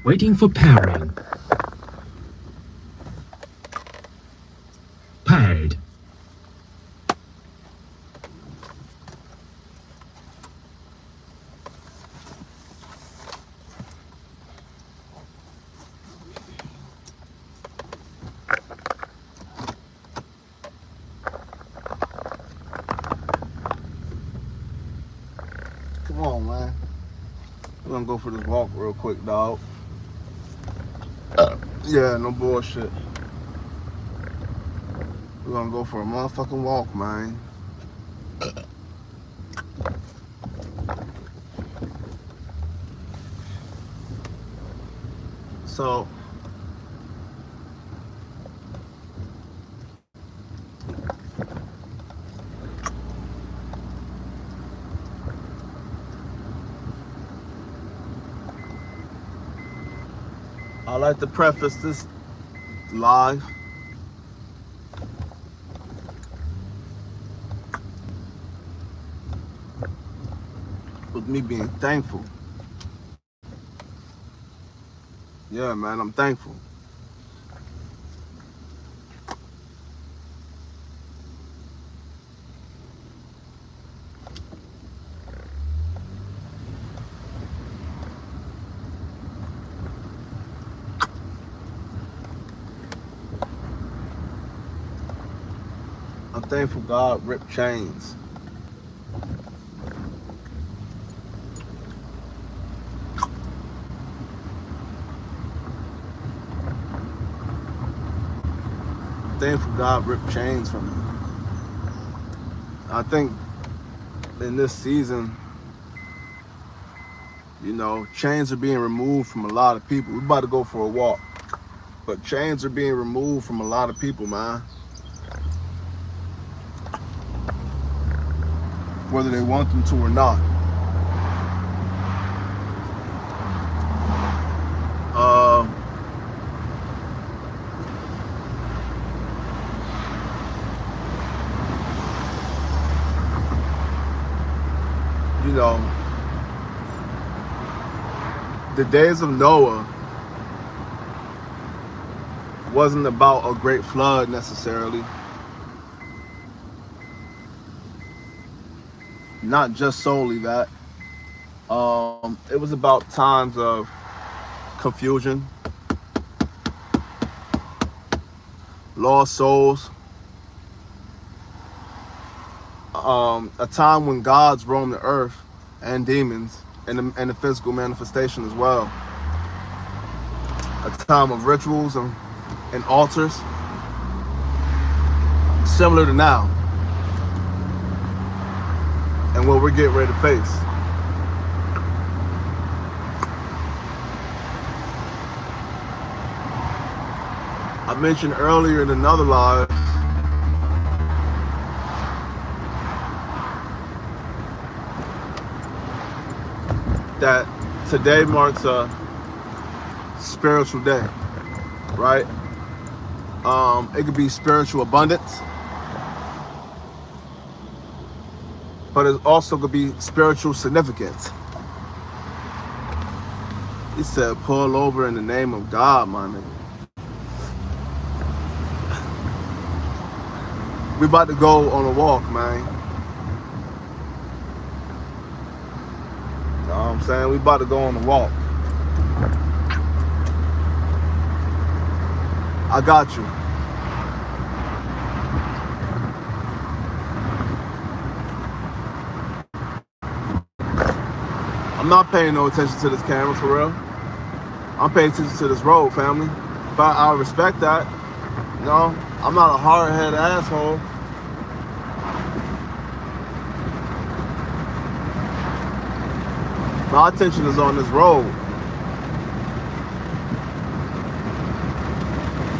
Waiting for pairing. Paired. Come on, man. We're gonna go for this walk real quick, dog. Yeah, no bullshit. We're gonna go for a motherfucking walk, man. So, I like to preface this live with me being thankful. Yeah, man, I'm thankful. I'm thankful God ripped chains. I'm thankful God ripped chains from me. I think in this season, you know, chains are being removed from a lot of people. We're about to go for a walk. But chains are being removed from a lot of people, man. Whether they want them to or not. Uh, you know, the days of Noah wasn't about a great flood necessarily. Not just solely that. It was about times of confusion, lost souls, a time when gods roamed the earth and demons and the physical manifestation as well. A time of rituals and altars, similar to now, and what we're getting ready to face. I mentioned earlier in another live that today marks a spiritual day, right? It could be spiritual abundance, but it also could be spiritual significance. He said, pull over in the name of God, my nigga. We about to go on a walk, man. You know what I'm saying? We about to go on a walk. I got you. I'm not paying no attention to this camera for real. I'm paying attention to this road, family. But I respect that. You know, I'm not a hard-headed asshole. My attention is on this road.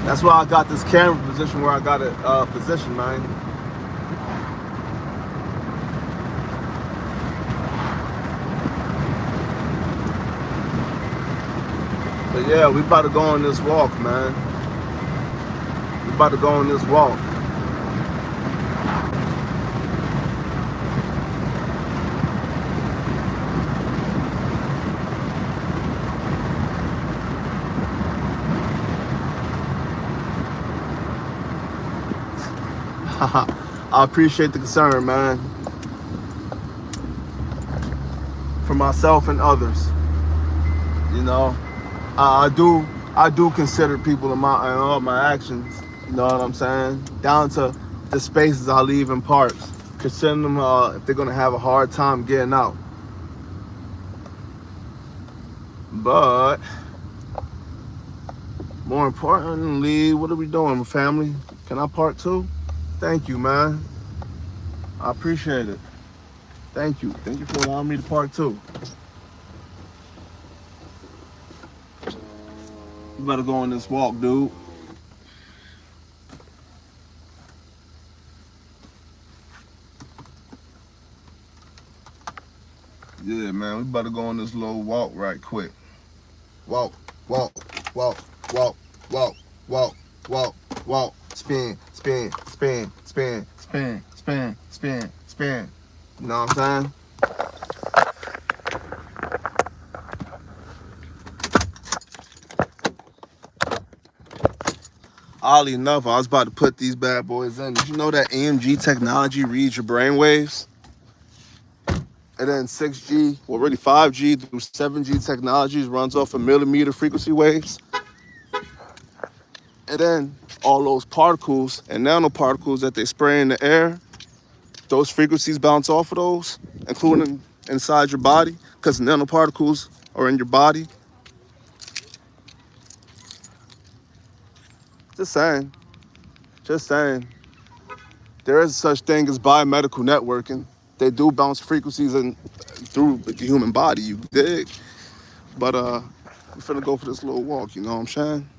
That's why I got this camera position where I got it positioned, man. But yeah, we about to go on this walk, man. We about to go on this walk. I appreciate the concern, man, for myself and others. You know, I do consider people in all my actions. You know what I'm saying? Down to the spaces I leave in parks. Consider them if they're gonna have a hard time getting out. But more importantly, what are we doing, family? Can I park too? Thank you, man. I appreciate it. Thank you. Thank you for allowing me to park too. You better go on this walk, dude. Yeah, man, we better go on this little walk right quick. Walk, walk, walk, walk, walk, walk, walk, walk. Spin, spin, spin, spin, spin, spin, spin, spin. You know what I'm saying? Oddly enough, I was about to put these bad boys in. Did you know that AMG technology reads your brain waves? And then 6G, well, really 5G through 7G technologies runs off of millimeter frequency waves. And then all those particles and nanoparticles that they spray in the air, those frequencies bounce off of those, including inside your body, because nanoparticles are in your body. Just saying, just saying. There is such thing as biomedical networking. They do bounce frequencies through the human body, you dig? But I'm finna go for this little walk, you know what I'm saying?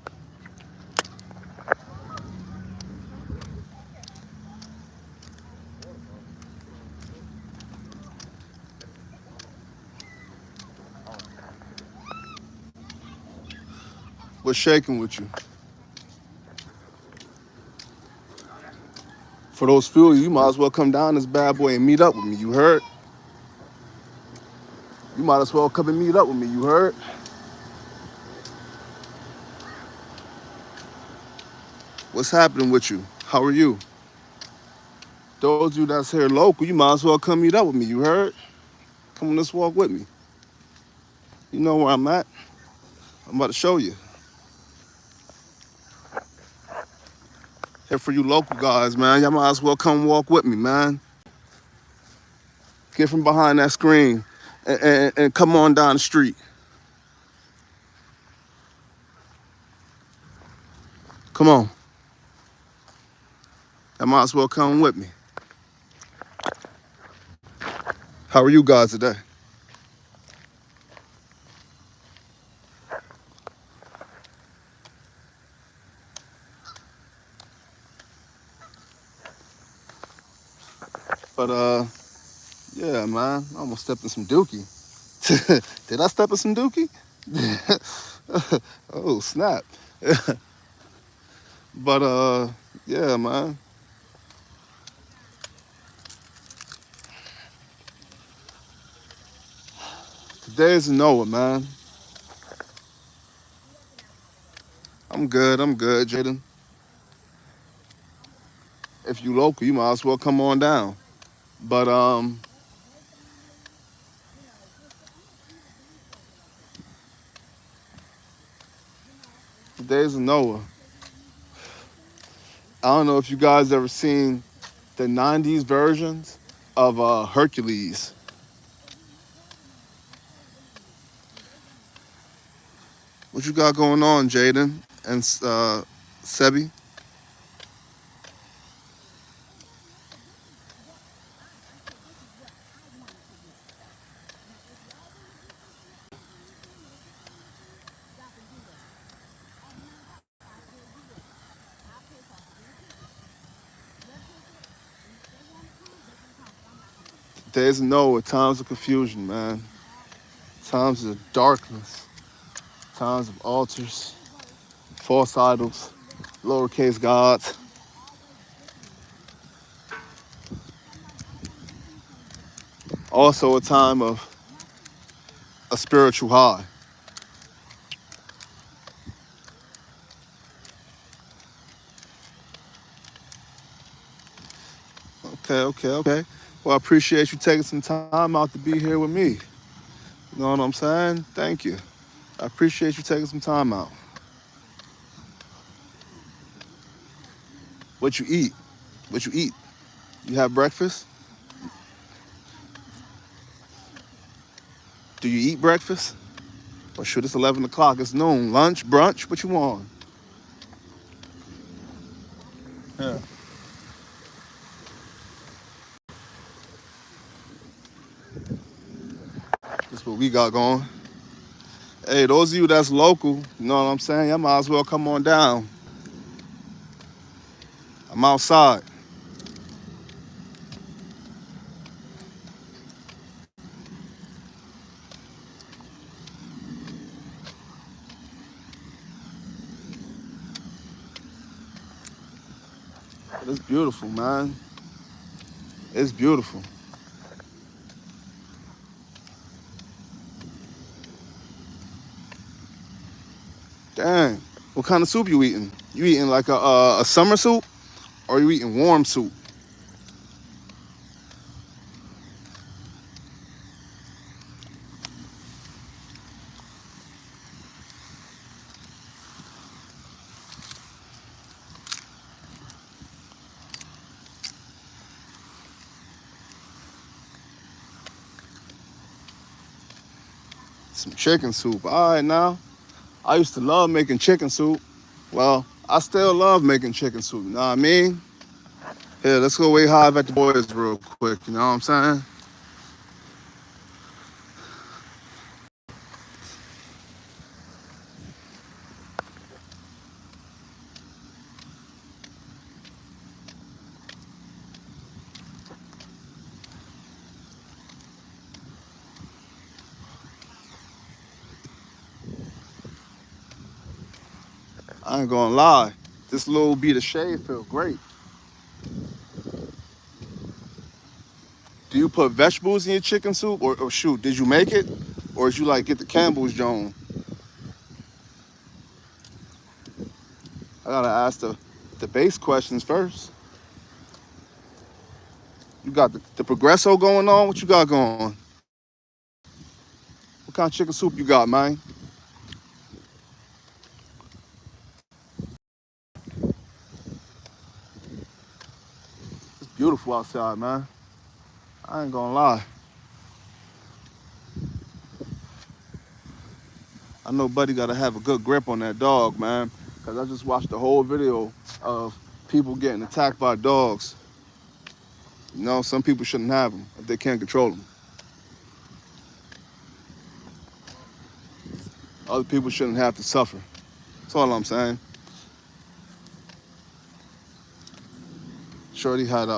What's shaking with you? For those few of you, you might as well come down this bad boy and meet up with me, you heard? You might as well come and meet up with me, you heard? What's happening with you? How are you? Those of you that's here local, you might as well come meet up with me, you heard? Come on this walk with me. You know where I'm at. I'm about to show you. Here for you local guys, man. Y'all might as well come walk with me, man. Get from behind that screen and come on down the street. Come on. Y'all might as well come with me. How are you guys today? But yeah, man. I almost stepped in some dookie. Did I step in some dookie? Oh, snap. But yeah, man. Today is Noah, man. I'm good, Jaden. If you local, you might as well come on down. But today's Noah. I don't know if you guys ever seen the 90s versions of Hercules. What you got going on, Jaden and Sebi? Days of Noah, times of confusion, man. Times of darkness, times of altars, false idols, lowercase gods. Also a time of a spiritual high. Okay. Well, I appreciate you taking some time out to be here with me. You know what I'm saying? Thank you. I appreciate you taking some time out. What you eat? What you eat? You have breakfast? Do you eat breakfast? Or shoot, it's 11 o'clock. It's noon. Lunch, brunch, what you want? Yeah. That's what we got going. Hey, those of you that's local, you know what I'm saying? Y'all might as well come on down. I'm outside. It's beautiful, man. It's beautiful. Dang. What kind of soup you eating? You eating like a summer soup? Or you eating warm soup? Some chicken soup. All right, now. I used to love making chicken soup. Well, I still love making chicken soup. You know what I mean? Here, let's go wave hive at the boys real quick. You know what I'm saying? I ain't gonna lie. This little beat of shade feel great. Do you put vegetables in your chicken soup? Or shoot, did you make it? Or did you like get the Campbell's Joan? I gotta ask the base questions first. You got the Progresso going on? What you got going? What kind of chicken soup you got, man? It's beautiful outside, man. I ain't gonna lie. I know Buddy gotta have a good grip on that dog, man. Cause I just watched the whole video of people getting attacked by dogs. You know, some people shouldn't have them if they can't control them. Other people shouldn't have to suffer. That's all I'm saying. Shorty had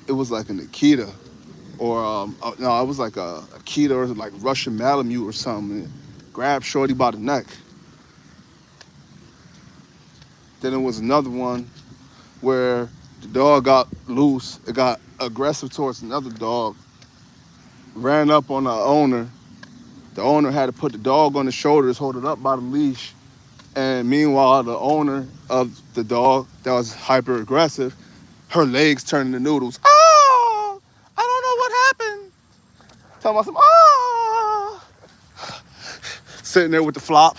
it was like an Akita, or no, it was like a Akita or like Russian Malamute or something. It grabbed Shorty by the neck. Then there was another one where the dog got loose. It got aggressive towards another dog. Ran up on the owner. The owner had to put the dog on the shoulders, hold it up by the leash. And meanwhile, the owner of the dog that was hyper aggressive, her legs turned into noodles. Oh, I don't know what happened. Talking about some, oh. Sitting there with the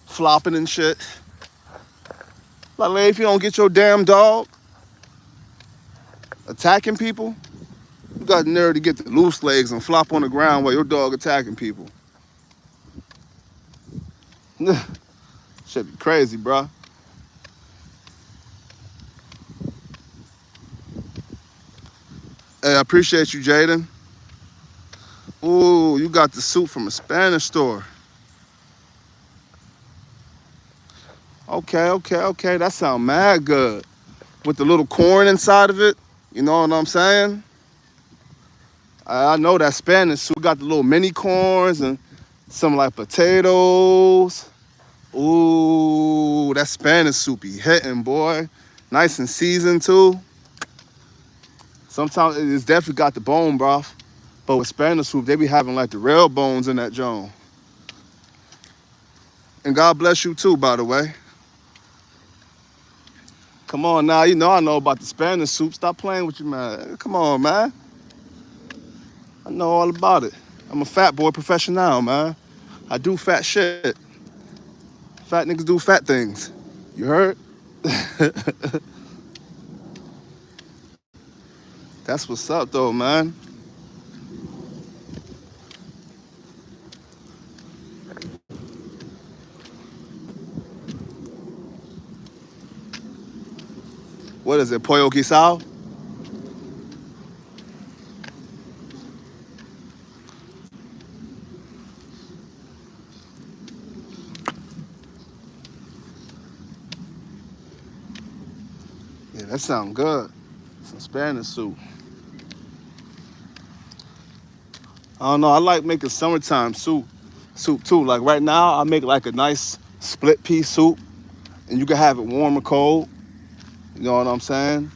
flopping and shit. Like, lady, if you don't get your damn dog attacking people, you got the nerve to get the loose legs and flop on the ground while your dog attacking people. Should be crazy, bro. Hey, I appreciate you, Jaden. Ooh, you got the soup from a Spanish store. Okay. That sound mad good. With the little corn inside of it. You know what I'm saying? I know that Spanish soup got the little mini corns and some like potatoes. Ooh, that Spanish soup be hitting, boy. Nice and seasoned too. Sometimes it's definitely got the bone broth. But with Spanish soup, they be having like the real bones in that joint. And God bless you too, by the way. Come on now, you know I know about the Spanish soup. Stop playing with you, man. Come on, man. I know all about it. I'm a fat boy professional, man. I do fat shit. Fat niggas do fat things. You heard? That's what's up, though, man. What is it, pollo guisado? Yeah, that sounds good. Some Spanish soup. I don't know. I like making summertime soup too. Like right now, I make like a nice split pea soup, and you can have it warm or cold. You know what I'm saying?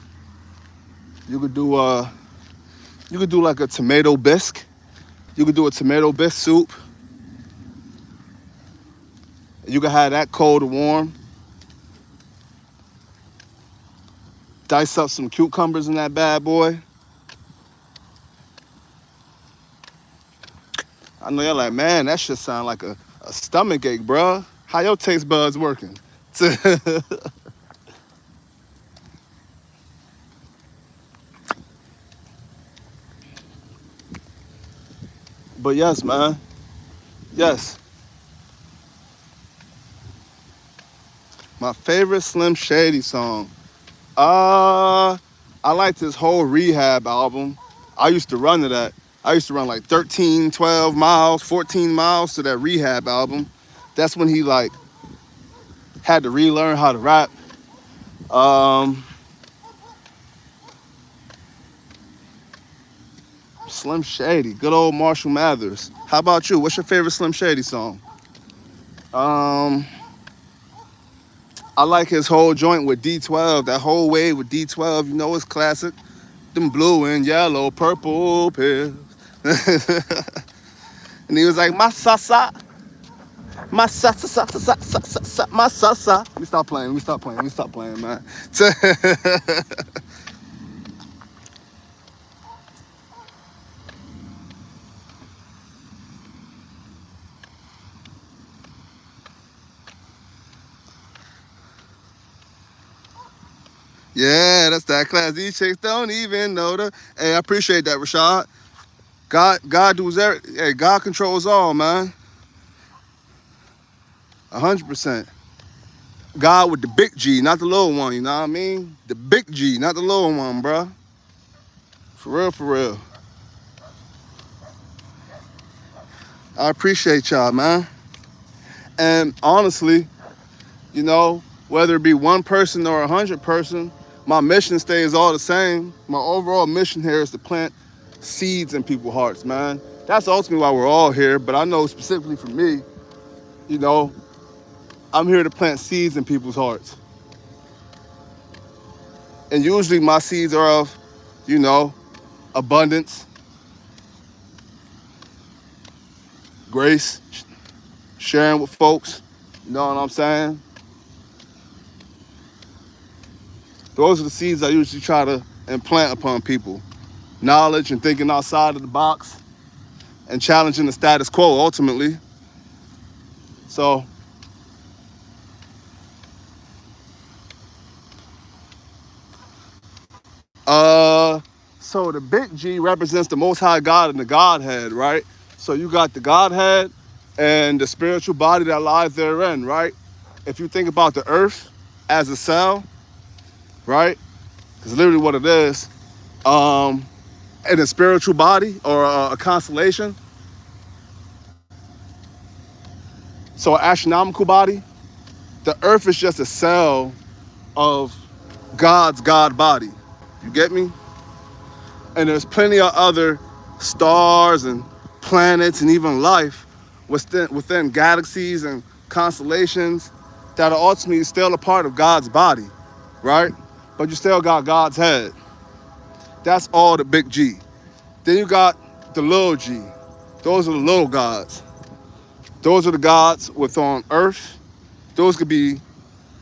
You could do like a tomato bisque. You could do a tomato bisque soup. You can have that cold or warm. Dice up some cucumbers in that bad boy. I know you're like, man, that shit sound like a stomach ache, bruh. How your taste buds working? But yes, man. Yes. My favorite Slim Shady song. I like this whole Rehab album. I used to run to that. I used to run like 13, 12 miles, 14 miles to that Rehab album. That's when he like had to relearn how to rap. Slim Shady, good old Marshall Mathers. How about you? What's your favorite Slim Shady song? Um, I like his whole joint with D12. That whole wave with D12, you know it's classic. Them blue and yellow, purple pills. And he was like, my sasa, my sasa, sasa, sasa, sasa, my sasa. We stop playing, man. Yeah, that's that class. These chicks don't even know the. Hey, I appreciate that, Rashad. God does everything. Hey, God controls all, man. 100%. God with the big G, not the little one. You know what I mean? The big G, not the little one, bro. For real, for real. I appreciate y'all, man. And honestly, you know, whether it be one person or 100 person, my mission stays all the same. My overall mission here is to plant seeds in people's hearts, man. That's ultimately why we're all here. But I know specifically for me, you know, I'm here to plant seeds in people's hearts. And usually my seeds are of, you know, abundance, grace, sharing with folks. You know what I'm saying? Those are the seeds I usually try to implant upon people. Knowledge and thinking outside of the box and challenging the status quo ultimately. So, so the big G represents the Most High God and the Godhead, right? So you got the Godhead and the spiritual body that lies therein, right? If you think about the earth as a cell, right? Because literally what it is, in a spiritual body or a constellation, so an astronomical body, the earth is just a cell of God's God body. You get me? And there's plenty of other stars and planets and even life within galaxies and constellations that are ultimately still a part of God's body, right? But you still got God's head. That's all the big G. Then you got the little G. Those are the little gods. Those are the gods with on earth. Those could be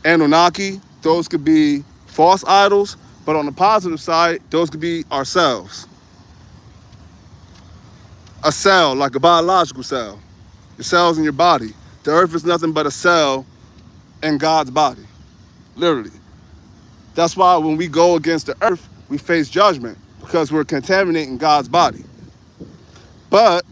Anunnaki. Those could be false idols, but on the positive side, those could be ourselves. A cell, like a biological cell. Your cells in your body. The earth is nothing but a cell in God's body. Literally. That's why when we go against the earth, we face judgment because we're contaminating God's body. But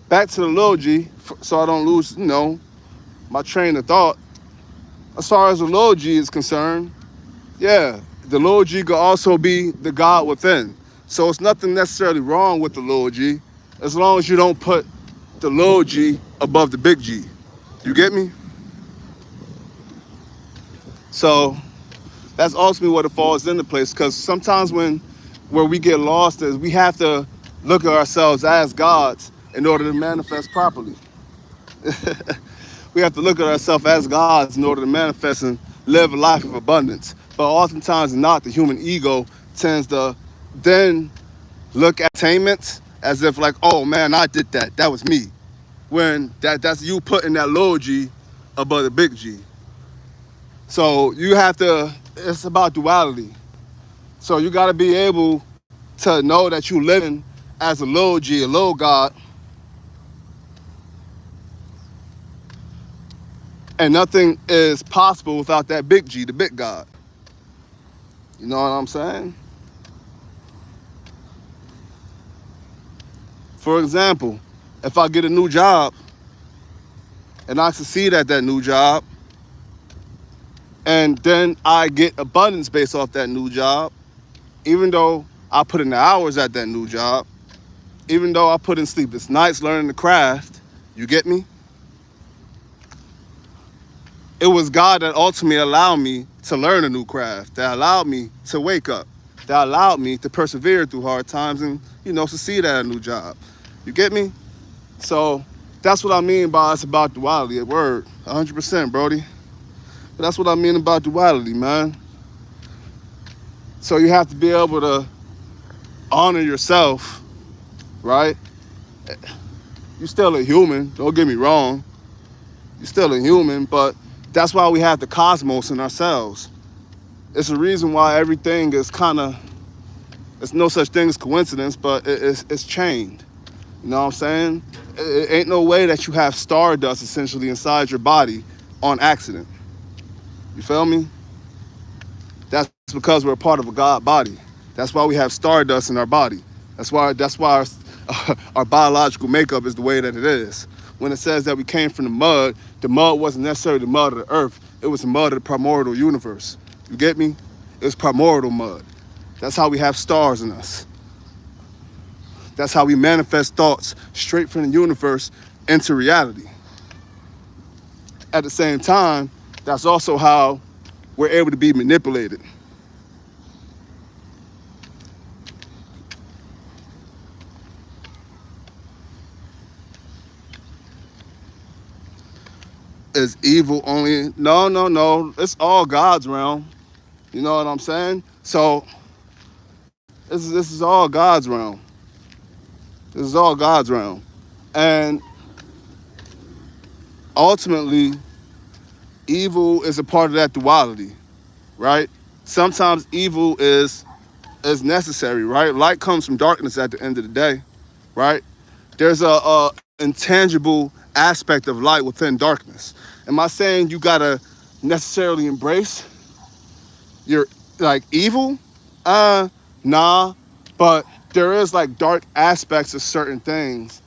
back to the little G, so I don't lose, my train of thought. As far as the little G is concerned, yeah, the little G could also be the God within. So it's nothing necessarily wrong with the little G, as long as you don't put the little G above the big G. You get me? So that's ultimately what it falls into place, because sometimes where we get lost is we have to look at ourselves as gods in order to manifest properly. We have to look at ourselves as gods in order to manifest and live a life of abundance. But oftentimes not, the human ego tends to then look at attainments as if like, oh man, I did that. That was me. When that's you putting that low G above the big G. So you have to, it's about duality. So you got to be able to know that you're living as a low G, a low God, and nothing is possible without that big G, the big God. You know what I'm saying? For example, if I get a new job and I succeed at that new job, and then I get abundance based off that new job, even though I put in the hours at that new job, even though I put in sleepless nights learning the craft, you get me? It was God that ultimately allowed me to learn a new craft, that allowed me to wake up, that allowed me to persevere through hard times and, succeed at a new job. You get me? So that's what I mean by it's about duality. At word, 100%, Brody. But that's what I mean about duality, man. So you have to be able to honor yourself, right? You're still a human, don't get me wrong. You're still a human, but that's why we have the cosmos in ourselves. It's a reason why everything is there's no such thing as coincidence, but it's chained. You know what I'm saying? It ain't no way that you have stardust essentially inside your body on accident. You feel me? That's because we're a part of a God body. That's why we have stardust in our body. That's why our biological makeup is the way that it is. When it says that we came from the mud wasn't necessarily the mud of the earth. It was the mud of the primordial universe. You get me? It was primordial mud. That's how we have stars in us. That's how we manifest thoughts straight from the universe into reality. At the same time, that's also how we're able to be manipulated. Is evil only? No. It's all God's realm. You know what I'm saying? So this is all God's realm. This is all God's realm. And ultimately, evil is a part of that duality, right? Sometimes evil is necessary, right? Light comes from darkness at the end of the day, right? There's a intangible aspect of light within darkness. Am I saying you gotta necessarily embrace your evil? Nah, but there is dark aspects of certain things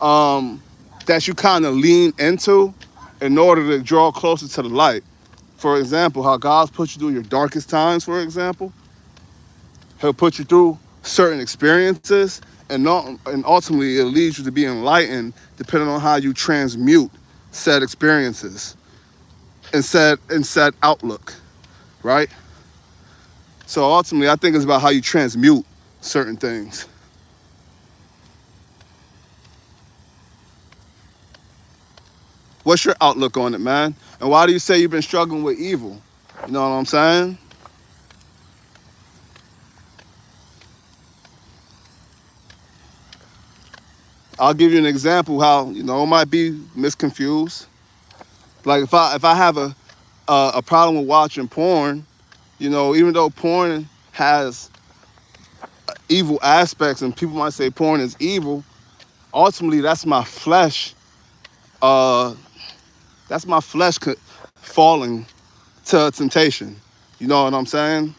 that you kind of lean into in order to draw closer to the light. For example, how God's put you through your darkest times, for example. He'll put you through certain experiences, and ultimately it leads you to be enlightened depending on how you transmute said experiences and said outlook, right? So ultimately, I think it's about how you transmute certain things. What's your outlook on it, man? And why do you say you've been struggling with evil? You know what I'm saying? I'll give you an example how, it might be misconfused. Like if I have a problem with watching porn. You know, even though porn has evil aspects and people might say porn is evil, ultimately that's my flesh. Uh, that's my flesh falling to temptation. You know what I'm saying?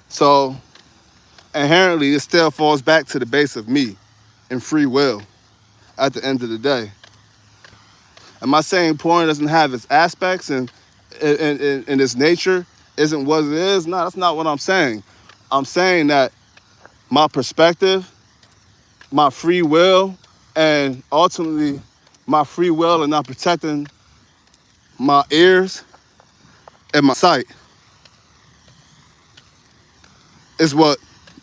So inherently, it still falls back to the base of me and free will at the end of the day. Am I saying porn doesn't have its aspects and its nature isn't what it is? No, that's not what I'm saying. I'm saying that my perspective, my free will, and ultimately my free will and not protecting my ears and my sight is what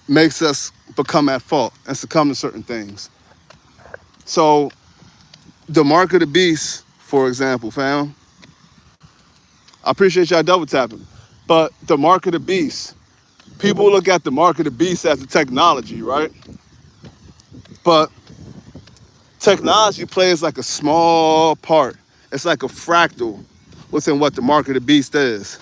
makes us become at fault and succumb to certain things. So the mark of the beast, for example, fam, I appreciate y'all double tapping. But the mark of the beast, people look at the mark of the beast as a technology, right? But technology plays like a small part. It's like a fractal within what the mark of the beast is.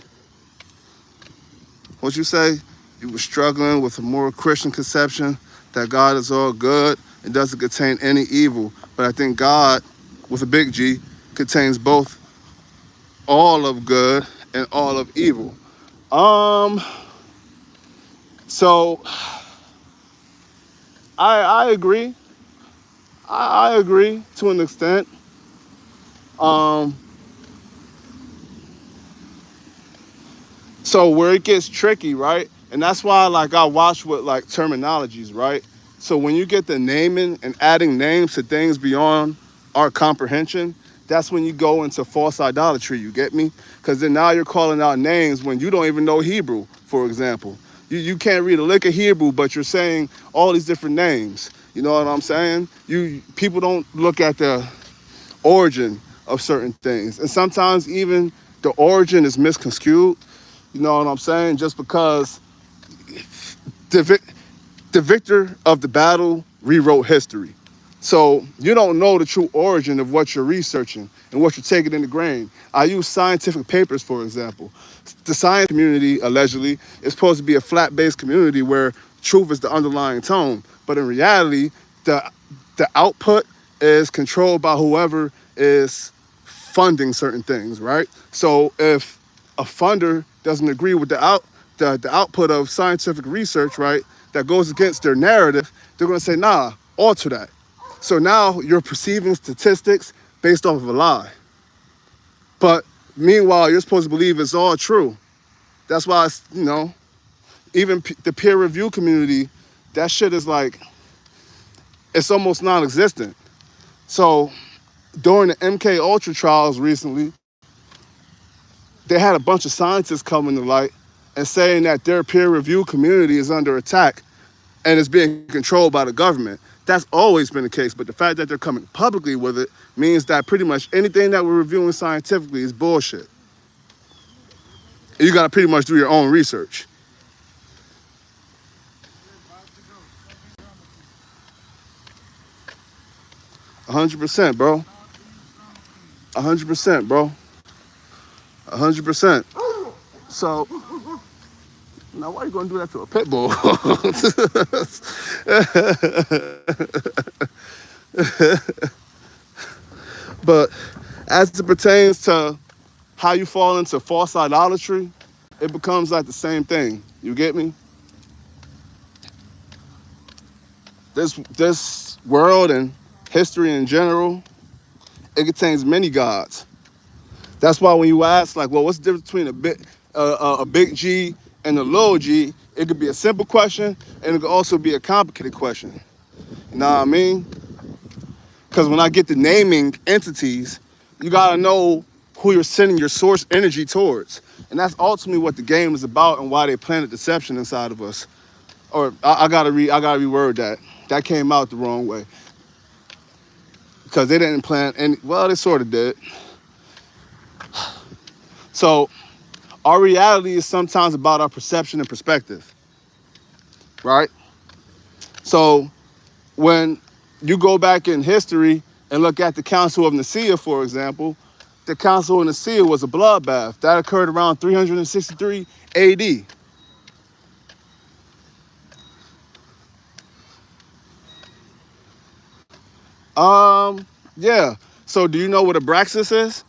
What you say? You were struggling with a more Christian conception that God is all good and doesn't contain any evil. But I think God, with a big G, contains both all of good and all of evil. Um, so I agree. I agree to an extent. Um, so where it gets tricky, right? And that's why like I watch with like terminologies, right? So when you get the naming and adding names to things beyond our comprehension, that's when you go into false idolatry, you get me? Because then now you're calling out names when you don't even know Hebrew, for example. You can't read a lick of Hebrew, but you're saying all these different names. You know what I'm saying? People don't look at the origin of certain things. And sometimes even the origin is misconstrued. You know what I'm saying? Just because the, the victor of the battle rewrote history. So you don't know the true origin of what you're researching and what you're taking in the grain. I use scientific papers, for example. The science community, allegedly, is supposed to be a flat-based community where truth is the underlying tone. But in reality, the output is controlled by whoever is funding certain things, right? So if a funder doesn't agree with the output of scientific research, right, that goes against their narrative, they're going to say, nah, alter that. So now you're perceiving statistics based off of a lie. But meanwhile, you're supposed to believe it's all true. That's why, even the peer review community, that shit is like, it's almost non-existent. So during the MK Ultra trials recently, they had a bunch of scientists coming to light and saying that their peer review community is under attack and is being controlled by the government. That's always been the case, but the fact that they're coming publicly with it means that pretty much anything that we're reviewing scientifically is bullshit. You gotta pretty much do your own research. 100%, bro. 100%, bro. 100%. So, now why are you gonna do that to a pit bull? But as it pertains to how you fall into false idolatry, it becomes like the same thing. You get me? This world and history in general, it contains many gods. That's why when you ask, like, well, what's the difference between a big G and a little G? It could be a simple question, and it could also be a complicated question. You know what I mean? Because when I get to naming entities, you gotta know who you're sending your source energy towards, and that's ultimately what the game is about, and why they planted deception inside of us. Or I gotta reword that. That came out the wrong way because they didn't plant any. Well, they sort of did. So our reality is sometimes about our perception and perspective, right? So when you go back in history and look at the Council of Nicaea, for example, the Council of Nicaea was a bloodbath. That occurred around 363 AD. Yeah. So do you know what Abraxas is?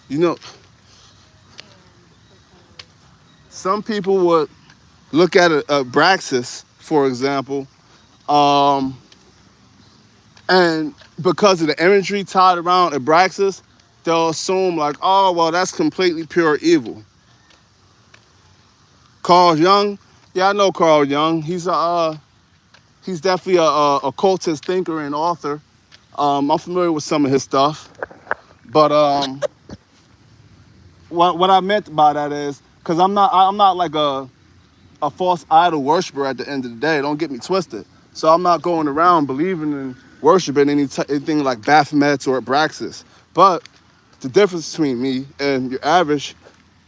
You know, some people would look at Abraxas, for example, um, and because of the imagery tied around Abraxas, they'll assume like, oh, well, that's completely pure evil. Carl Jung, yeah, I know Carl Jung. He's definitely a occultist thinker and author. I'm familiar with some of his stuff, but what I meant by that is because I'm not like a false idol worshiper at the end of the day. Don't get me twisted. So I'm not going around believing in worshiping anything like Baphomet or Abraxas. But the difference between me and your average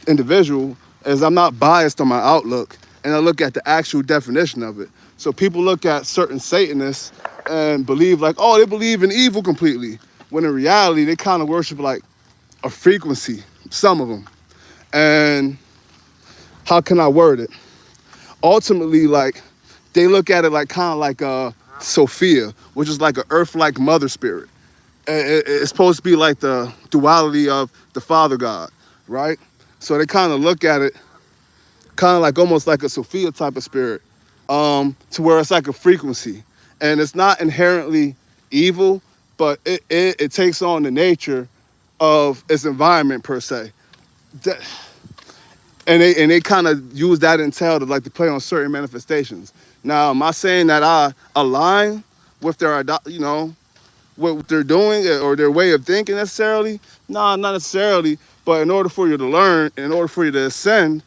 individual is I'm not biased on my outlook, and I look at the actual definition of it. So people look at certain Satanists and believe like, oh, they believe in evil completely, when in reality they kind of worship like a frequency, some of them. And how can I word it? Ultimately, like, they look at it like kind of like Sophia, which is like an earth-like mother spirit. It's supposed to be like the duality of the Father God, right? So they kind of look at it kind of like almost like a Sophia type of spirit, to where it's like a frequency. And it's not inherently evil, but it takes on the nature of its environment per se. That, and they kind of use that intel to like to play on certain manifestations. Now, am I saying that I align with their, what they're doing or their way of thinking necessarily? Nah, not necessarily. But in order for you to learn, in order for you to ascend,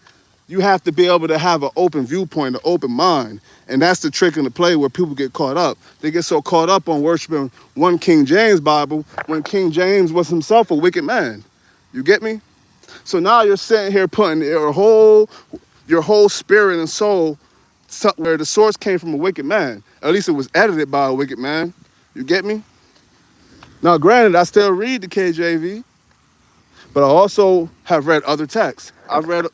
you have to be able to have an open viewpoint, an open mind. And that's the trick in the play where people get caught up. They get so caught up on worshiping one King James Bible when King James was himself a wicked man. You get me? So now you're sitting here putting your whole spirit and soul where the source came from a wicked man. At least it was edited by a wicked man. You get me? Now, granted, I still read the KJV, but I also have read other texts. I've read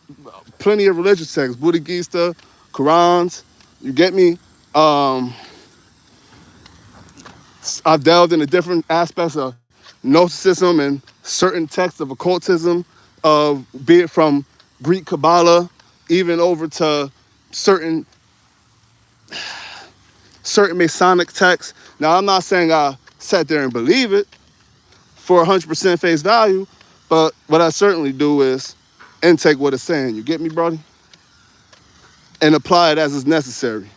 plenty of religious texts, Buddha Gita, Qurans. You get me? I've delved into different aspects of Gnosticism and certain texts of occultism, be it from Greek Kabbalah, even over to certain Masonic texts. Now, I'm not saying I sat there and believe it for 100% face value, but what I certainly do is intake what it's saying. You get me, brother? And apply it as is necessary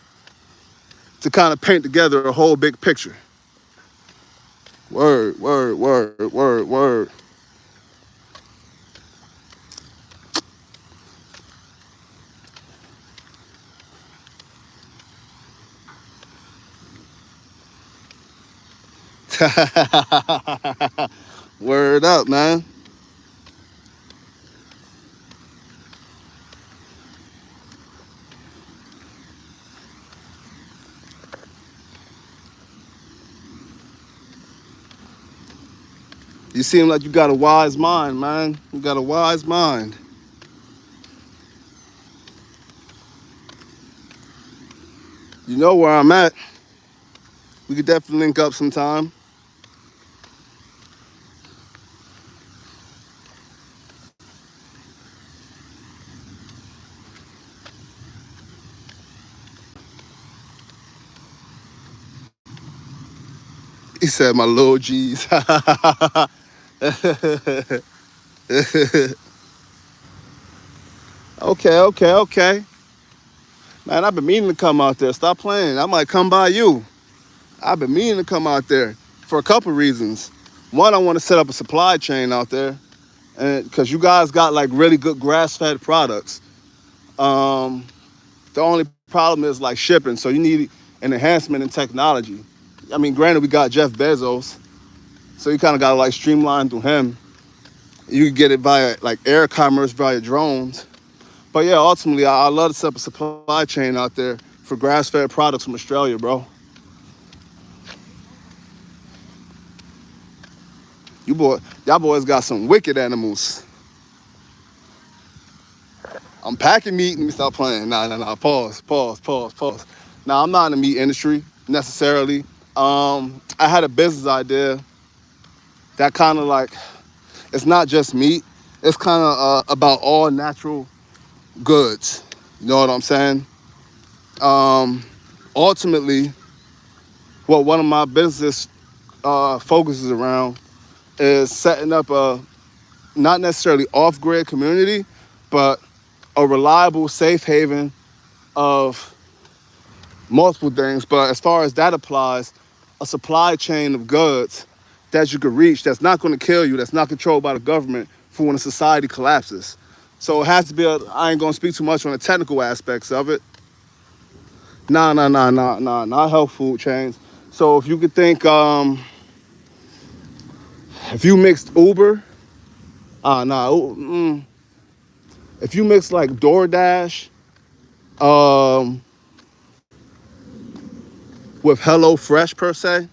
to kind of paint together a whole big picture. Word, word, word, word, word. Word up, man. You seem like you got a wise mind, man. You got a wise mind. You know where I'm at. We could definitely link up sometime. He said, my little G's. Okay, okay, okay. Man, I've been meaning to come out there. Stop playing. I might come by you. I've been meaning to come out there for a couple reasons. One, I want to set up a supply chain out there, and because you guys got like really good grass-fed products. The only problem is like shipping, so you need an enhancement in technology. I mean, granted, we got Jeff Bezos, so you kind of got to like streamline through him. You can get it via like air commerce via drones. But yeah, ultimately, I love to set up a supply chain out there for grass-fed products from Australia, bro. Y'all boys got some wicked animals. I'm packing meat. Let me stop playing. Nah. Pause. Now, I'm not in the meat industry necessarily. I had a business idea that kind of like, it's not just meat. It's kind of about all natural goods. You know what I'm saying? Ultimately, what one of my business focuses around is setting up a not necessarily off-grid community, but a reliable safe haven of multiple things. But as far as that applies, a supply chain of goods that you could reach that's not going to kill you, that's not controlled by the government for when a society collapses. So it has to be I ain't going to speak too much on the technical aspects of it. Not health food chains. So if you could think, if you mixed Uber, if you mix like DoorDash, um, with HelloFresh per se,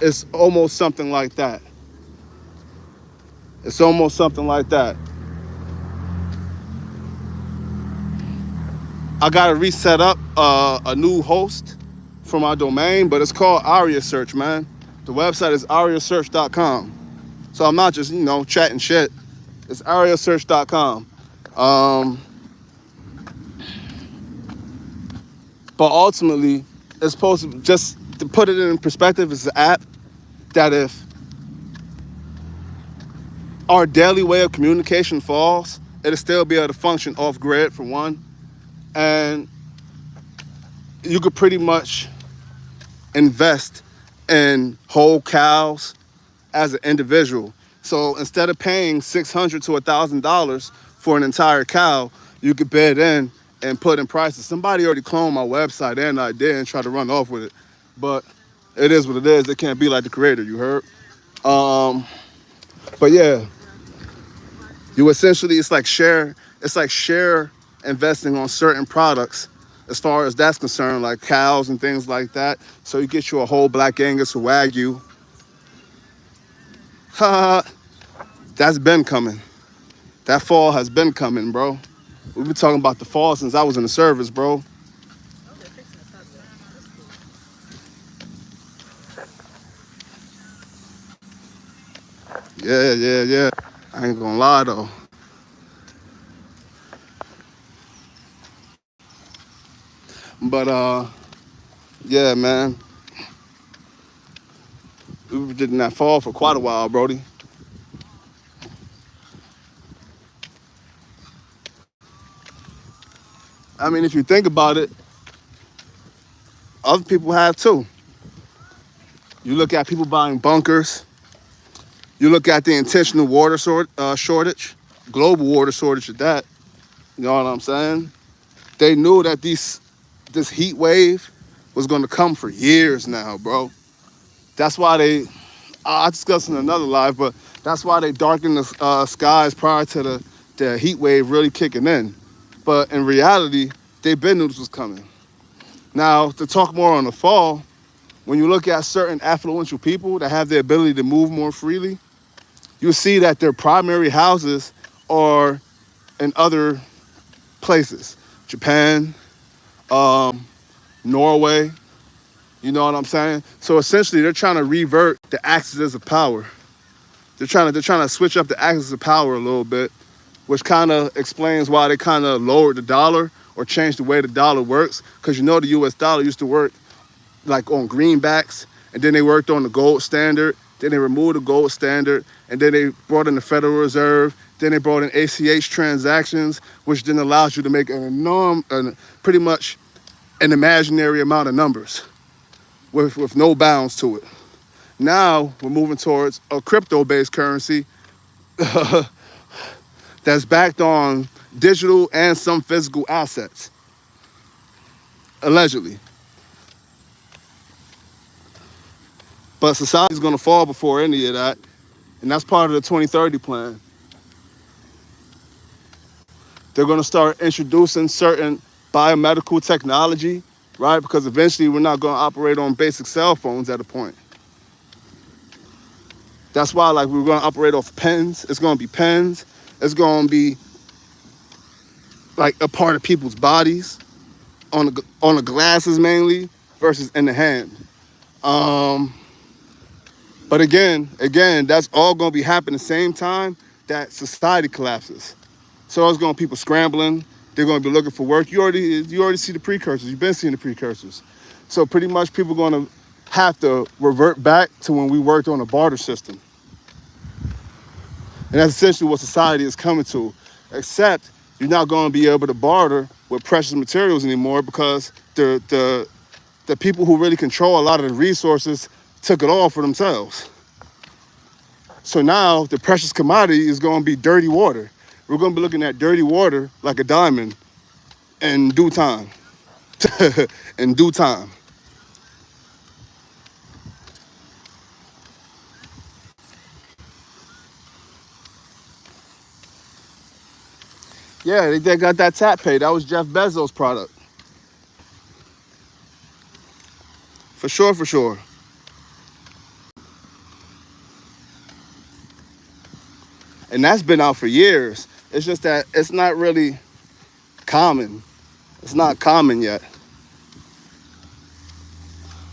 it's almost something like that. It's almost something like that. I gotta reset up a new host for my domain, but it's called Aria Search, man. The website is ariasearch.com. So I'm not just, chatting shit. It's ariasearch.com. But ultimately, it's supposed to, just to put it in perspective, it's an app that if our daily way of communication falls, it'll still be able to function off grid for one. And you could pretty much invest in whole cows as an individual. So instead of paying $600 to $1,000 for an entire cow, you could bid in and put in prices. Somebody already cloned my website and I did and tried to run off with it. But it is what it is. It can't be like the creator, you heard? But yeah, you essentially, it's like share investing on certain products as far as that's concerned, like cows and things like that. So you get you a whole Black Angus or Wagyu. That's been coming. That fall has been coming, bro. We've been talking about the fall since I was in the service, bro. Yeah. I ain't gonna lie though. But yeah, man. We did in that fall for quite a while, Brody. I mean, if you think about it, other people have too. You look at people buying bunkers. You look at the intentional water shortage, global water shortage at that. You know what I'm saying? They knew that this heat wave was going to come for years now, bro. That's why I discussed in another live, but that's why they darkened the skies prior to the heat wave really kicking in. But in reality, they been knew this was coming. Now, to talk more on the fall, when you look at certain affluential people that have the ability to move more freely, you see that their primary houses are in other places. Japan, Norway, you know what I'm saying? So essentially they're trying to revert the axis of power. They're trying to switch up the axis of power a little bit, which kind of explains why they kind of lowered the dollar or changed the way the dollar works. Because the US dollar used to work like on greenbacks, and then they worked on the gold standard, then they removed the gold standard, and then they brought in the Federal Reserve, then they brought in ACH transactions, which then allows you to make pretty much an imaginary amount of numbers with no bounds to it. Now we're moving towards a crypto-based currency that's backed on digital and some physical assets, allegedly. But society's gonna fall before any of that, and that's part of the 2030 plan. They're gonna start introducing certain biomedical technology, right? Because eventually we're not going to operate on basic cell phones at a point. That's why, like, we're going to operate off pens. It's going to be pens. It's going to be like a part of people's bodies on the glasses mainly versus in the hand. But again, that's all going to be happening at the same time that society collapses. So it's going to be people scrambling. They're going to be looking for work. You already see the precursors. You've been seeing the precursors. So pretty much people are going to have to revert back to when we worked on a barter system. And that's essentially what society is coming to. Except you're not going to be able to barter with precious materials anymore because the people who really control a lot of the resources took it all for themselves. So now the precious commodity is going to be dirty water. We're going to be looking at dirty water like a diamond in due time. In due time. Yeah, they got that tap pay. That was Jeff Bezos' product. For sure, for sure. And that's been out for years. It's just that it's not really common. It's not common yet.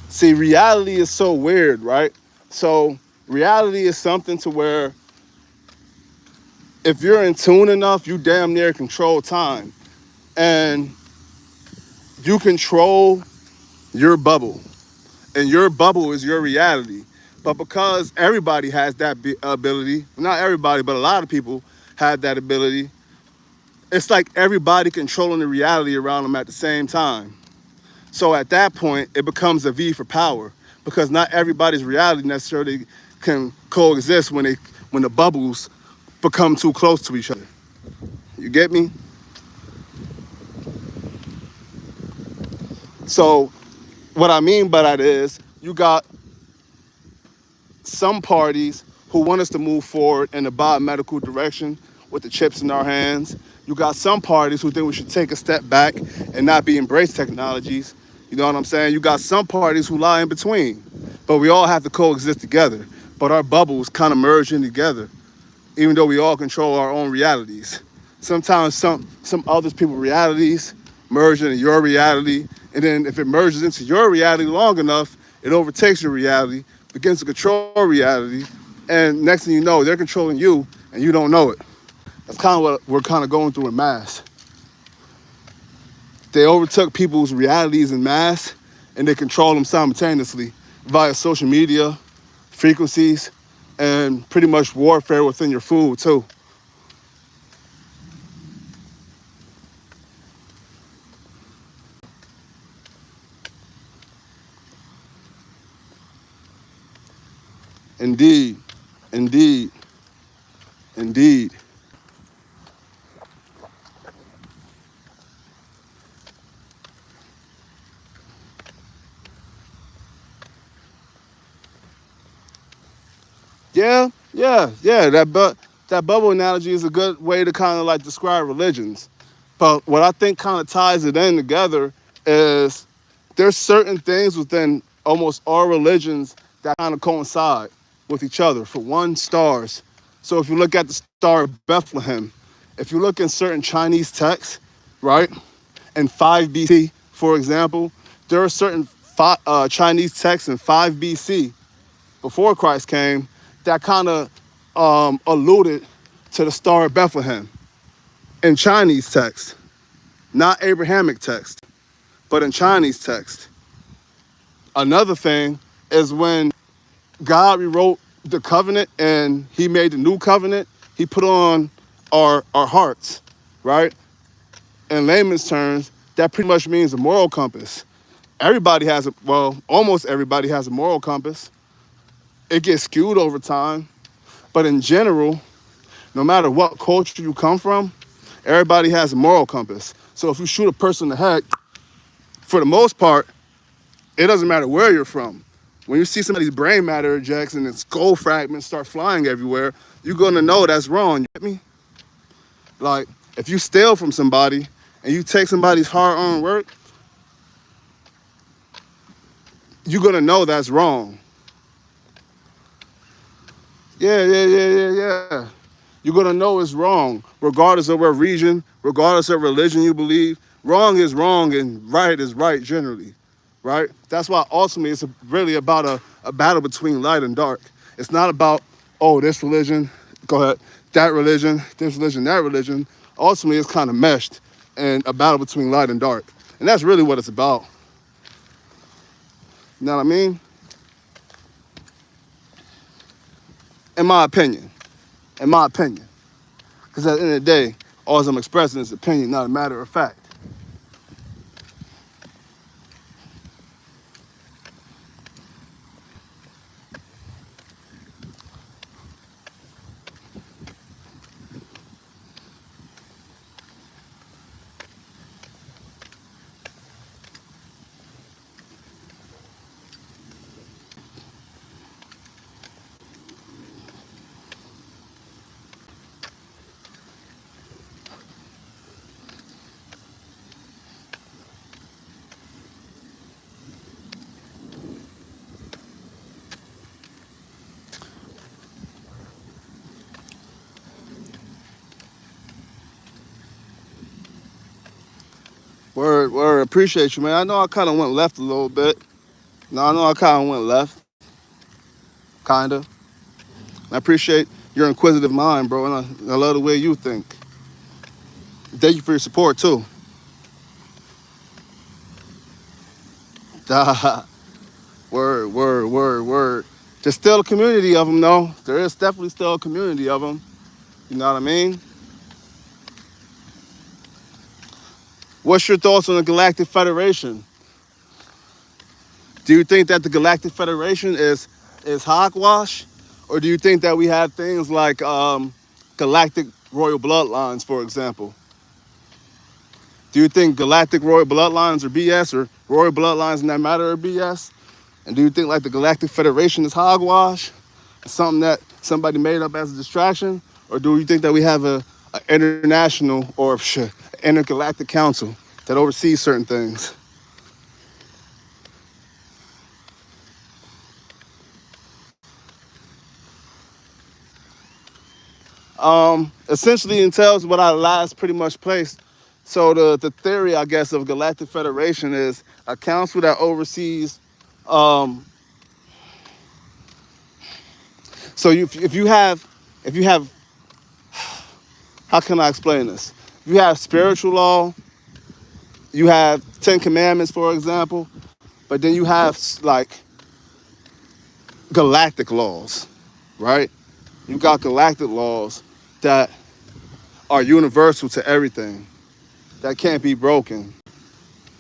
See, reality is so weird, right? So reality is something to where if you're in tune enough, you damn near control time. And you control your bubble. And your bubble is your reality. But because everybody has that ability, not everybody, but a lot of people have that ability, it's like everybody controlling the reality around them at the same time. So at that point, it becomes a V for power because not everybody's reality necessarily can coexist when the bubbles become too close to each other. You get me? So what I mean by that is you got some parties who want us to move forward in the biomedical direction with the chips in our hands. You got some parties who think we should take a step back and not be embrace technologies. You know what I'm saying? You got some parties who lie in between. But we all have to coexist together. But our bubbles kind of merge in together, even though we all control our own realities. Sometimes some other people's realities merge into your reality. And then if it merges into your reality long enough, it overtakes your reality, begins to control reality. And next thing you know, they're controlling you and you don't know it. That's kind of what we're kind of going through in mass. They overtook people's realities in mass and they control them simultaneously via social media, frequencies, and pretty much warfare within your food too. Indeed, indeed, indeed. Yeah. That bubble analogy is a good way to kind of like describe religions. But what I think kind of ties it in together is there's certain things within almost all religions that kind of coincide with each other. For one, stars. So if you look at the Star of Bethlehem, if you look in certain Chinese texts, right, in 5 BC, for example, there are certain Chinese texts in 5 BC before Christ came that kind of alluded to the Star of Bethlehem in Chinese text, not Abrahamic text, but in Chinese text. Another thing is when God rewrote the covenant and he made the new covenant, he put on our hearts, right? In layman's terms, that pretty much means a moral compass. Almost everybody has a moral compass. It gets skewed over time, but in general, no matter what culture you come from, everybody has a moral compass. So if you shoot a person in the head, for the most part, it doesn't matter where you're from. When you see somebody's brain matter ejects and its skull fragments start flying everywhere, you're gonna know that's wrong. You get me? Like, if you steal from somebody and you take somebody's hard-earned work, you're gonna know that's wrong. Yeah. You're gonna know it's wrong, regardless of what region, regardless of religion you believe. Wrong is wrong and right is right generally, right? That's why ultimately it's really about a battle between light and dark. It's not about, oh, this religion, go ahead, that religion, this religion, that religion. Ultimately, it's kind of meshed in a battle between light and dark. And that's really what it's about. You know what I mean? In my opinion. In my opinion. Because at the end of the day, all I'm expressing is opinion, not a matter of fact. Word. Appreciate you, man. I know I kind of went left a little bit. No, I know I kind of went left. Kind of. I appreciate your inquisitive mind, bro, and I love the way you think. Thank you for your support, too. Word. There's still a community of them, though. There is definitely still a community of them. You know what I mean? What's your thoughts on the Galactic Federation? Do you think that the Galactic Federation is hogwash? Or do you think that we have things like galactic royal bloodlines, for example? Do you think galactic royal bloodlines are BS or royal bloodlines in that matter are BS? And do you think like the Galactic Federation is hogwash? Something that somebody made up as a distraction? Or do you think that we have a international or intergalactic council that oversees certain things? Essentially entails what I last pretty much placed. So the theory, I guess, of Galactic Federation is a council that oversees. So if you have, how can I explain this? If you have spiritual law, you have 10 Commandments, for example, but then you have like galactic laws, right? You got galactic laws that are universal to everything, that can't be broken.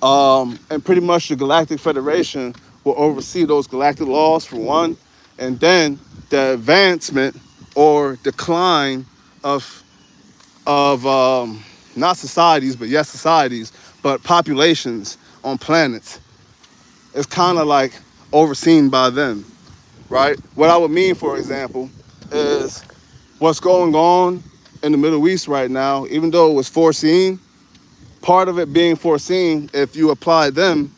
And pretty much the Galactic Federation will oversee those galactic laws for one, and then the advancement or decline of not societies, but yes, societies, but populations on planets is kind of like overseen by them, right? What I would mean, for example, is what's going on in the Middle East right now, even though it was foreseen, part of it being foreseen, if you apply them,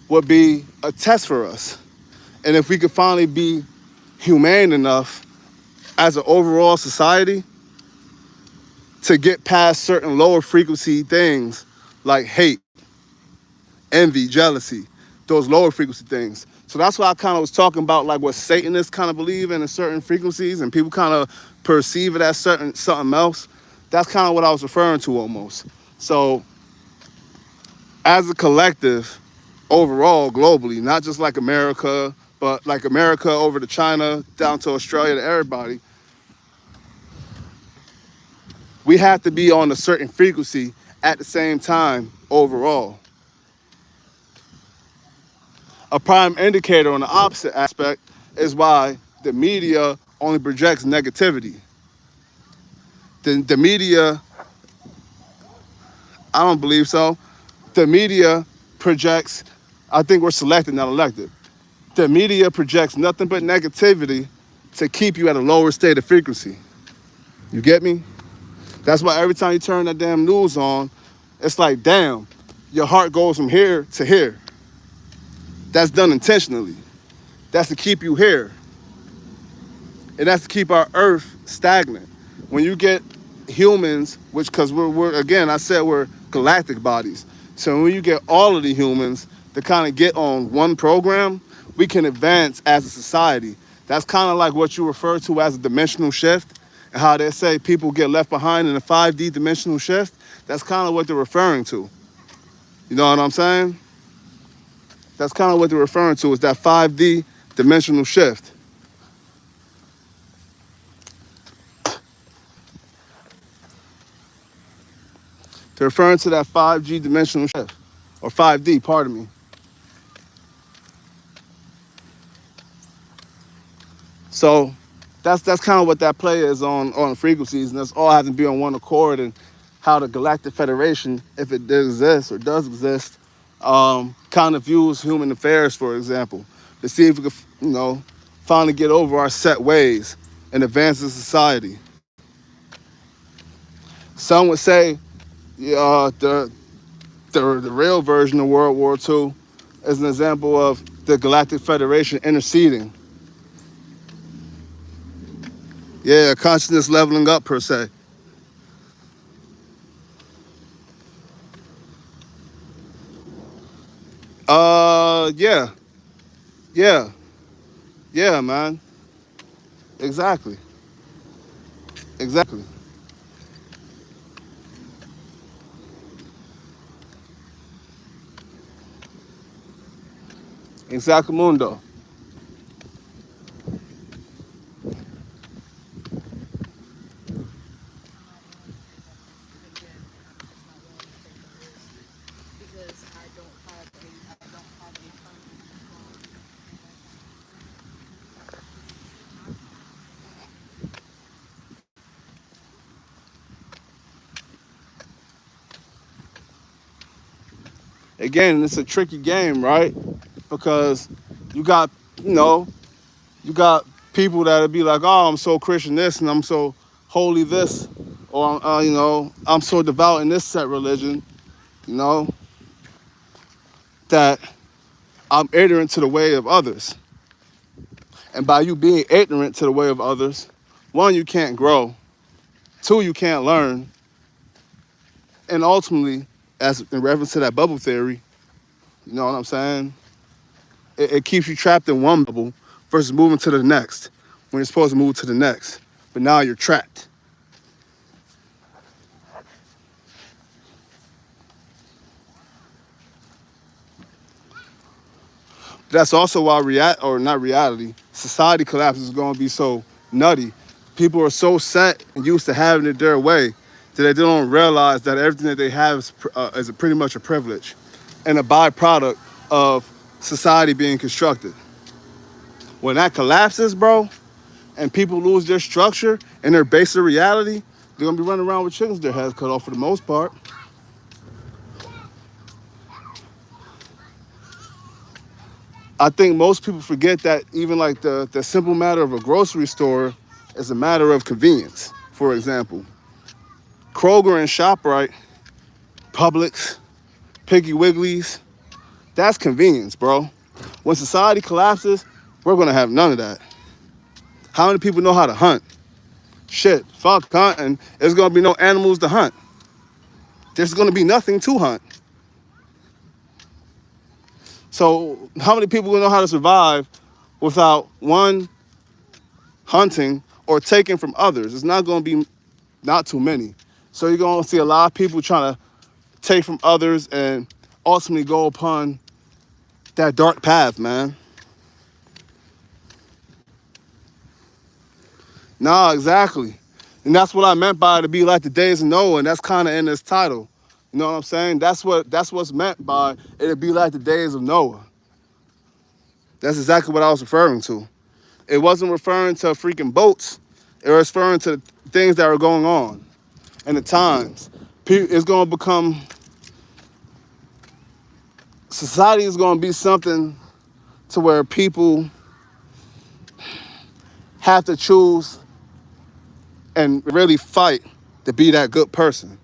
would be a test for us. And if we could finally be humane enough as an overall society to get past certain lower frequency things like hate, envy, jealousy, those lower frequency things. So that's why I kind of was talking about like what Satanists kind of believe in certain frequencies and people kind of perceive it as something else. That's kind of what I was referring to almost. So as a collective, overall, globally, not just like America, but like America over to China, down to Australia, to everybody, we have to be on a certain frequency at the same time overall. A prime indicator on the opposite aspect is why the media only projects negativity. The media, I don't believe so. The media projects, I think we're selected, not elected. The media projects nothing but negativity to keep you at a lower state of frequency. You get me? That's why every time you turn that damn news on, It's like, damn, your heart goes from here to here. That's done intentionally. That's to keep you here. And that's to keep our earth stagnant. When you get humans, which, because we're, again, I said we're galactic bodies. So when you get all of the humans to kind of get on one program, we can advance as a society. That's kind of like what you refer to as a dimensional shift, and how they say people get left behind in a 5D dimensional shift. That's kind of what they're referring to. You know what I'm saying? That's kind of what they're referring to, is that 5D dimensional shift. They're referring to that 5G dimensional shift, or 5D, pardon me. So that's kind of what that play is on frequencies, and that's all having to be on one accord, and how the Galactic Federation, if it exists or does exist, kind of views human affairs, for example, to see if we could, finally get over our set ways and advance as society. Some would say the real version of World War II is an example of the Galactic Federation interceding. Yeah, consciousness leveling up, per se. Yeah, yeah, yeah, man. Exactly, exactly. Exactamundo. Again, it's a tricky game, right? Because you got, you know, you got people that'll be like, oh, I'm so Christian this and I'm so holy this, or I'm so devout in this set religion, you know, that I'm ignorant to the way of others. And by you being ignorant to the way of others, one, you can't grow. Two, you can't learn. And ultimately, as in reference to that bubble theory, you know what I'm saying? It keeps you trapped in one bubble versus moving to the next when you're supposed to move to the next. But now you're trapped. That's also why society collapse is going to be so nutty. People are so set and used to having it their way that they don't realize that everything that they have is pretty much a privilege and a byproduct of society being constructed. When that collapses, bro, and people lose their structure and their base of reality, they're going to be running around with chickens with their heads cut off for the most part. I think most people forget that even like the simple matter of a grocery store is a matter of convenience. For example, Kroger and ShopRite, Publix, Piggly Wiggly's, that's convenience, bro. When society collapses, we're gonna have none of that. How many people know how to hunt? Shit, fuck hunting. There's gonna be no animals to hunt. There's gonna be nothing to hunt. So how many people will know how to survive without, one, hunting, or taking from others? It's not going to be not too many. So you're going to see a lot of people trying to take from others and ultimately go upon that dark path, man. Nah, exactly. And that's what I meant by to be like the days of Noah, and that's kind of in this title. You know what I'm saying? That's what's meant by it'd be like the days of Noah. That's exactly what I was referring to. It wasn't referring to freaking boats. It was referring to things that are going on and the times. It's going to become, society is going to be something to where people have to choose and really fight to be that good person.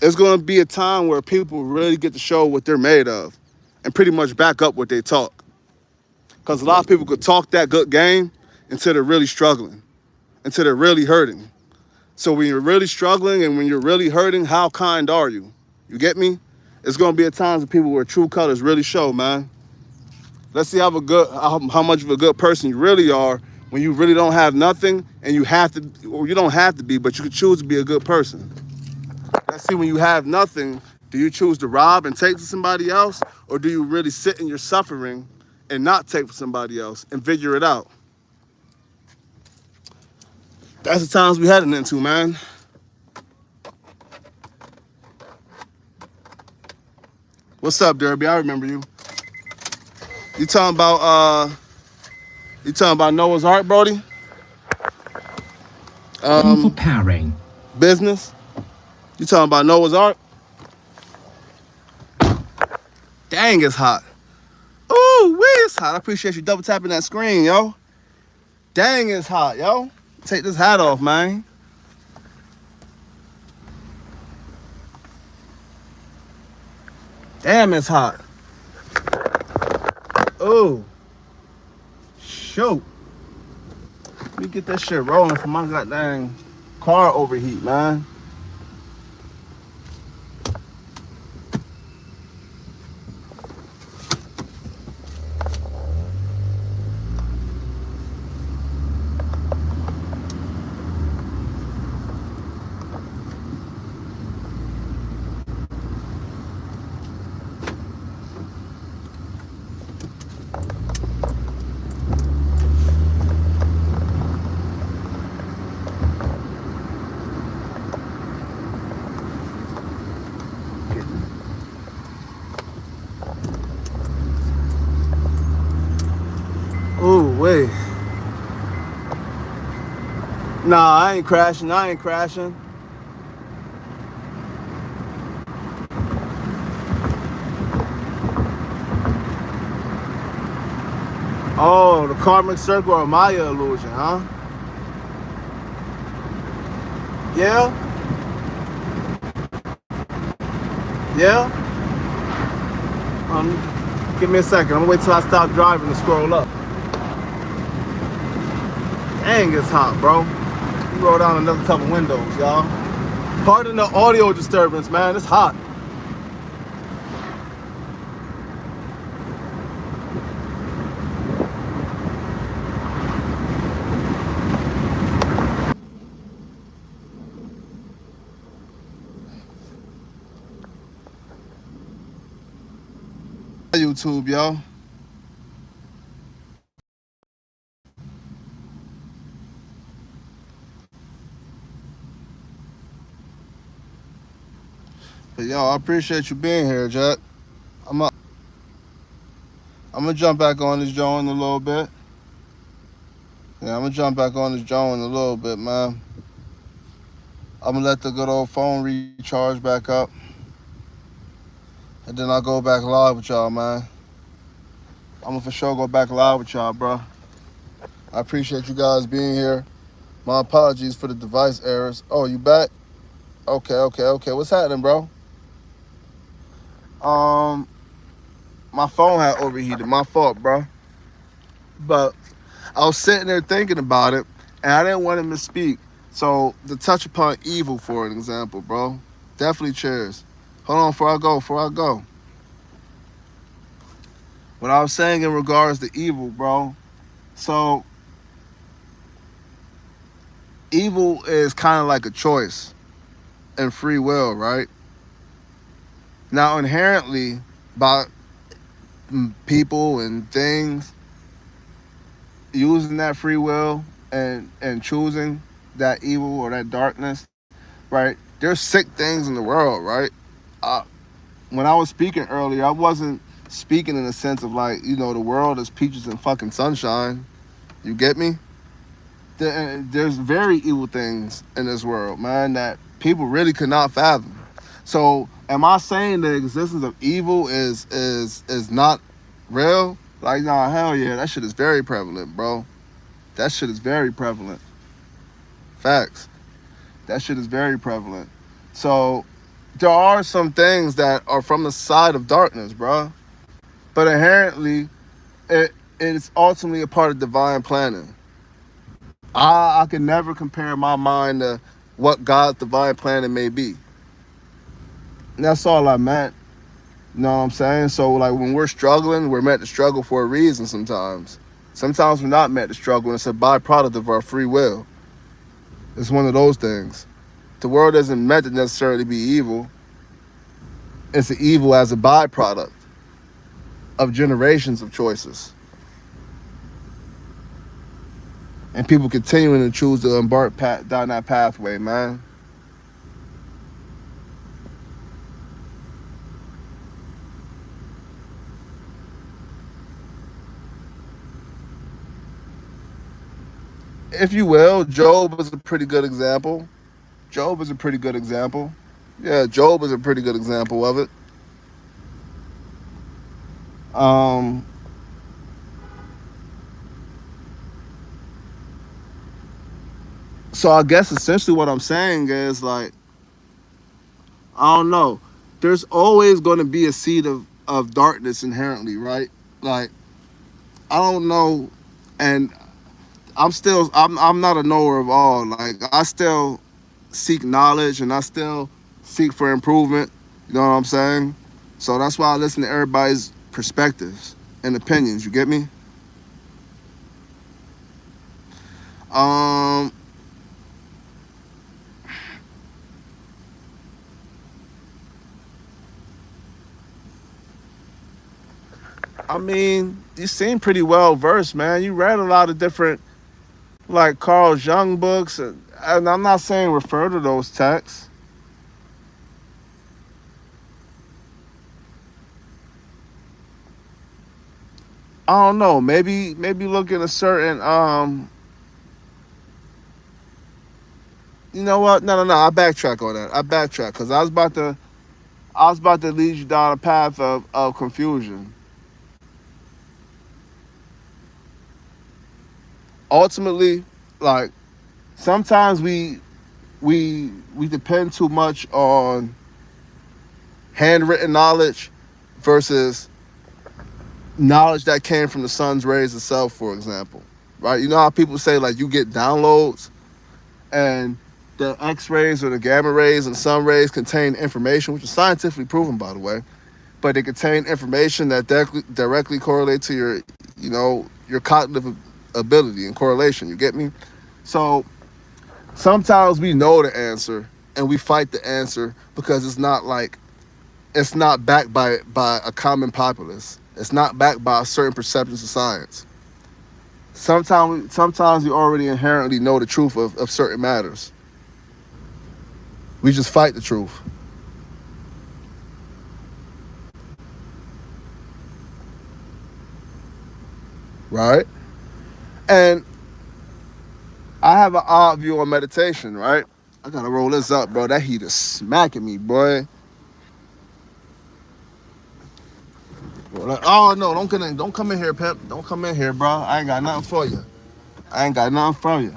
It's going to be a time where people really get to show what they're made of and pretty much back up what they talk. Because a lot of people could talk that good game until they're really struggling, until they're really hurting. So when you're really struggling and when you're really hurting, how kind are you? You get me? It's going to be a time when people where true colors really show, man. Let's see how much of a good person you really are when you really don't have nothing and you have to, or you don't have to be, but you can choose to be a good person. Let's see when you have nothing, do you choose to rob and take to somebody else, or do you really sit in your suffering and not take from somebody else and figure it out? That's the times we heading into, man. What's up, Derby? I remember you. You talking about Noah's Ark, Brody? Thank you for pairing. Business? You talking about Noah's Ark? Dang, it's hot. Ooh, wee, it's hot. I appreciate you double tapping that screen, yo. Dang, it's hot, yo. Take this hat off, man. Damn, it's hot. Ooh. Shoot. Let me get that shit rolling for my goddamn car overheat, man. Ooh, wait. Nah, I ain't crashing. Oh, the karmic circle or Maya illusion, huh? Yeah? Yeah? Give me a second. I'm gonna wait till I stop driving to scroll up. Dang, it's hot, bro. You roll down another couple windows, y'all. Pardon the audio disturbance, man. It's hot. YouTube, yo. But yo, I appreciate you being here, Jack. I'm gonna jump back on this joint in a little bit. Yeah, I'm gonna jump back on this joint in a little bit, man. I'm gonna let the good old phone recharge back up. And then I'll go back live with y'all, man. I'm gonna for sure go back live with y'all, bro. I appreciate you guys being here. My apologies for the device errors. Oh, you back? Okay. What's happening, bro? My phone had overheated. My fault, bro. But I was sitting there thinking about it, and I didn't want to misspeak. So to touch upon evil, for an example, bro. Definitely cheers. Hold on before I go. What I was saying in regards to evil, bro. So evil is kind of like a choice and free will, right? Now, inherently, by people and things using that free will and choosing that evil or that darkness, right? There's sick things in the world, right? When I was speaking earlier, I wasn't speaking in the sense of like, you know, the world is peaches and fucking sunshine. You get me? There's very evil things in this world, man, that people really could not fathom. So am I saying the existence of evil is not real? Like, nah, hell yeah, that shit is very prevalent, bro. That shit is very prevalent. Facts. That shit is very prevalent. So there are some things that are from the side of darkness, bro. But inherently, it's ultimately a part of divine planning. I can never compare my mind to what God's divine planning may be. And that's all I meant. You know what I'm saying? So like when we're struggling, we're meant to struggle for a reason sometimes. Sometimes we're not meant to struggle, and it's a byproduct of our free will. It's one of those things. The world isn't meant to necessarily be evil. It's an evil as a byproduct of generations of choices. And people continuing to choose to embark down that pathway, man. If you will, Job is a pretty good example. Job is a pretty good example. Yeah, Job is a pretty good example of it. Um, so I guess essentially what I'm saying is like, I don't know. There's always going to be a seed of darkness inherently, right? Like I don't know, and I'm not a knower of all. Like I still seek knowledge and I still seek for improvement. You know what I'm saying? So that's why I listen to everybody's perspectives and opinions. You get me? Um, I mean, you seem pretty well versed, man. You read a lot of different like Carl Jung books, and I'm not saying refer to those texts. I don't know. Maybe look at a certain You know what? No. I backtrack on that. I backtrack because I was about to lead you down a path of confusion. Ultimately, like sometimes we depend too much on handwritten knowledge versus knowledge that came from the sun's rays itself, for example. Right? You know how people say like you get downloads and the X-rays or the gamma rays and sun rays contain information, which is scientifically proven, by the way, but they contain information that directly correlate to your, your cognitive ability and correlation. You get me? So sometimes we know the answer and we fight the answer because it's not backed by a common populace. It's not backed by certain perceptions of science. Sometimes we already inherently know the truth of certain matters. We just fight the truth, right? And I have an odd view on meditation, right? I gotta roll this up, bro. That heat is smacking me, boy. Oh no, don't come in here, Pep. Don't come in here, bro. I ain't got nothing for you. I ain't got nothing from you.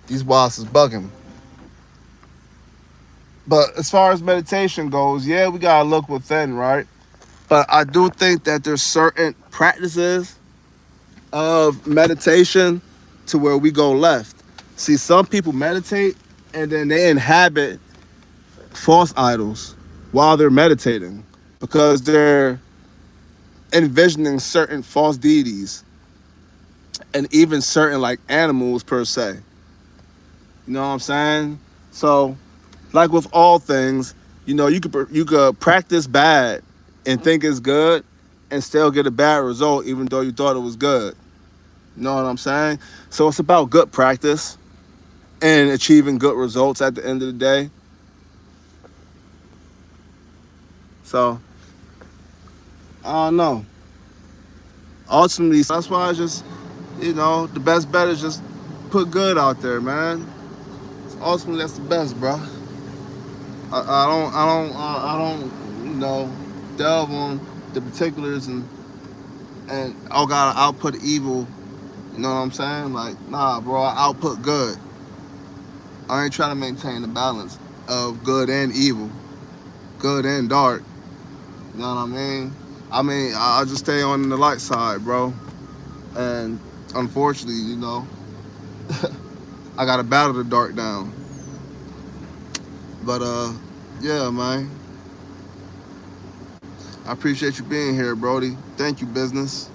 These bosses bugging. But as far as meditation goes, yeah, we gotta look within, right? But I do think that there's certain practices of meditation to where we go left. See, some people meditate and then they inhabit false idols while they're meditating because they're envisioning certain false deities and even certain like animals per se. You know what I'm saying? So, like with all things, you could practice bad and think it's good and still get a bad result even though you thought it was good. You know what I'm saying? So it's about good practice and achieving good results at the end of the day. So I don't know. Ultimately, that's why I just, the best bet is just put good out there, man. Ultimately, that's the best, bro. I don't, delve on the particulars and oh god, I output evil. You know what I'm saying? Like, nah, bro, I output good. I ain't trying to maintain the balance. of good and evil, good and dark. You know what I mean? I just stay on the light side, bro. And unfortunately, you know, I gotta battle the dark down. But yeah, man. I appreciate you being here, Brody. Thank you, business.